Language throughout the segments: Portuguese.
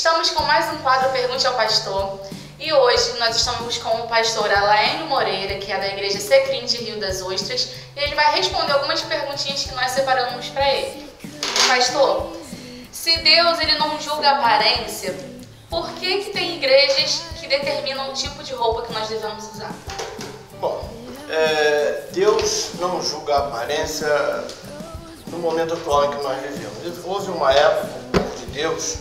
Estamos com mais um quadro Pergunte ao Pastor e hoje nós estamos com o pastor Alaênio Moreira, que é da Igreja Secrim de Rio das Ostras, e ele vai responder algumas perguntinhas que nós separamos para ele. Pastor, se Deus ele não julga a aparência, por que tem igrejas que determinam o tipo de roupa que nós devemos usar? Bom, Deus não julga a aparência no momento atual em que nós vivemos. Houve uma época, o povo de Deus,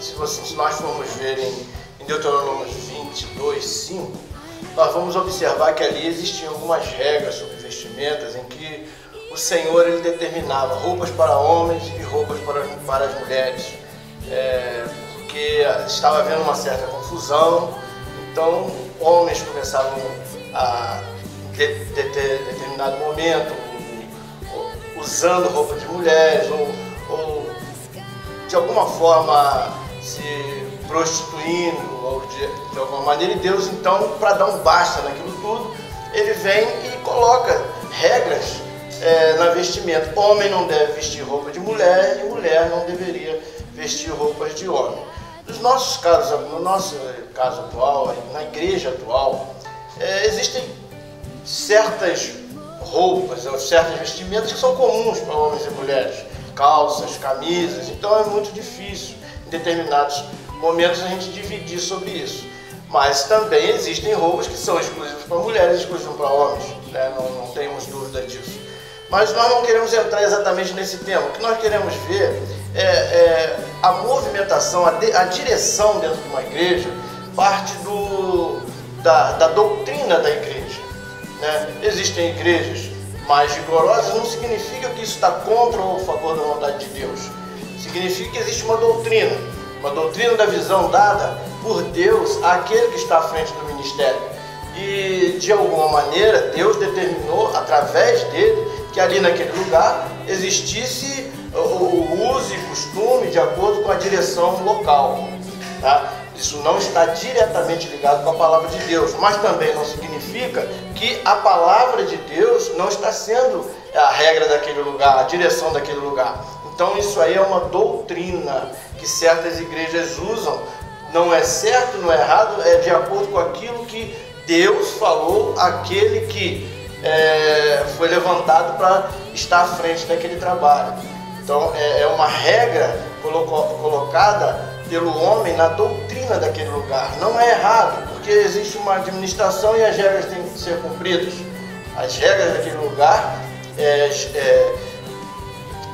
se nós formos ver em Deuteronômio 22:5, nós vamos observar que ali existiam algumas regras sobre vestimentas em que o Senhor ele determinava roupas para homens e roupas para as mulheres, porque estava havendo uma certa confusão. Então homens começavam a determinado momento usando roupa de mulheres ou de alguma forma se prostituindo ou de alguma maneira, e Deus então, para dar um basta naquilo tudo, ele vem e coloca regras na vestimenta. Homem não deve vestir roupa de mulher e mulher não deveria vestir roupas de homem. No nosso caso atual, na igreja atual, existem certas roupas ou certas vestimentas que são comuns para homens e mulheres, calças, camisas. Então é muito difícil em determinados momentos a gente dividir sobre isso. Mas também existem roupas que são exclusivas para mulheres e exclusivas para homens, né? Não temos dúvida disso. Mas nós não queremos entrar exatamente nesse tema. O que nós queremos ver é a movimentação, a direção dentro de uma igreja parte da doutrina da igreja, né? Existem igrejas mais rigorosas, não significa que isso está contra ou a favor da vontade de Deus. Significa que existe uma doutrina da visão dada por Deus àquele que está à frente do ministério. E de alguma maneira Deus determinou através dele que ali naquele lugar existisse o uso e costume de acordo com a direção local, tá? Isso não está diretamente ligado com a palavra de Deus, mas também não significa que a palavra de Deus não está sendo a regra daquele lugar, a direção daquele lugar. Então isso aí é uma doutrina que certas igrejas usam. Não é certo, não é errado, é de acordo com aquilo que Deus falou àquele que foi levantado para estar à frente daquele trabalho. Então é uma regra colocada pelo homem na doutrina daquele lugar. Não é errado, porque existe uma administração e as regras têm que ser cumpridas. As regras daquele lugar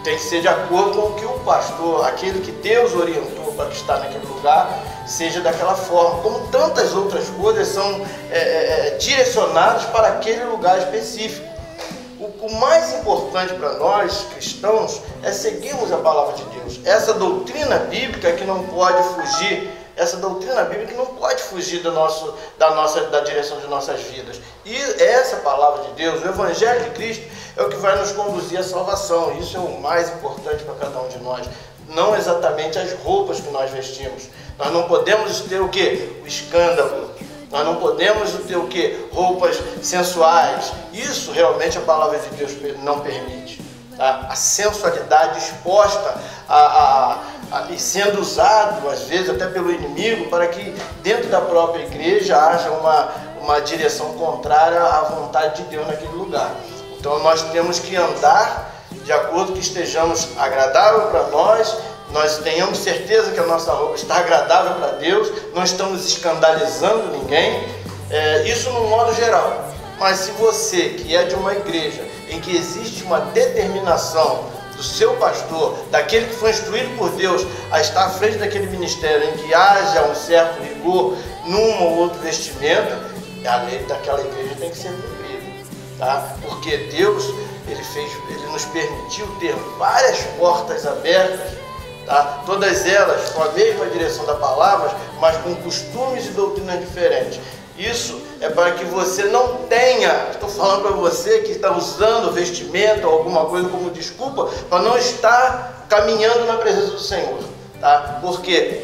tem que ser de acordo com o que o pastor, aquele que Deus orientou para estar naquele lugar, seja daquela forma. Como tantas outras coisas são direcionadas para aquele lugar específico. O mais importante para nós cristãos é seguirmos a palavra de Deus. Essa doutrina bíblica que não pode fugir, da direção de nossas vidas. E essa palavra de Deus, o Evangelho de Cristo, é o que vai nos conduzir à salvação. Isso é o mais importante para cada um de nós. Não exatamente as roupas que nós vestimos. Nós não podemos ter o quê? O escândalo. Nós não podemos ter o quê? Roupas sensuais. Isso realmente a palavra de Deus não permite. Tá? A sensualidade exposta e sendo usado, às vezes, até pelo inimigo, para que dentro da própria igreja haja uma direção contrária à vontade de Deus naquele lugar. Então nós temos que andar de acordo que estejamos agradável para nós tenhamos certeza que a nossa roupa está agradável para Deus, não estamos escandalizando ninguém, isso no modo geral. Mas se você que é de uma igreja em que existe uma determinação do seu pastor, daquele que foi instruído por Deus a estar à frente daquele ministério, em que haja um certo rigor num ou outro vestimento, a lei daquela igreja tem que ser cumprida, tá? Porque Deus ele nos permitiu ter várias portas abertas, tá? Todas elas com a mesma direção da palavra, mas com costumes e doutrinas diferentes. Isso é para que você não tenha, estou falando para você que está usando vestimento ou alguma coisa como desculpa para não estar caminhando na presença do Senhor, tá? Porque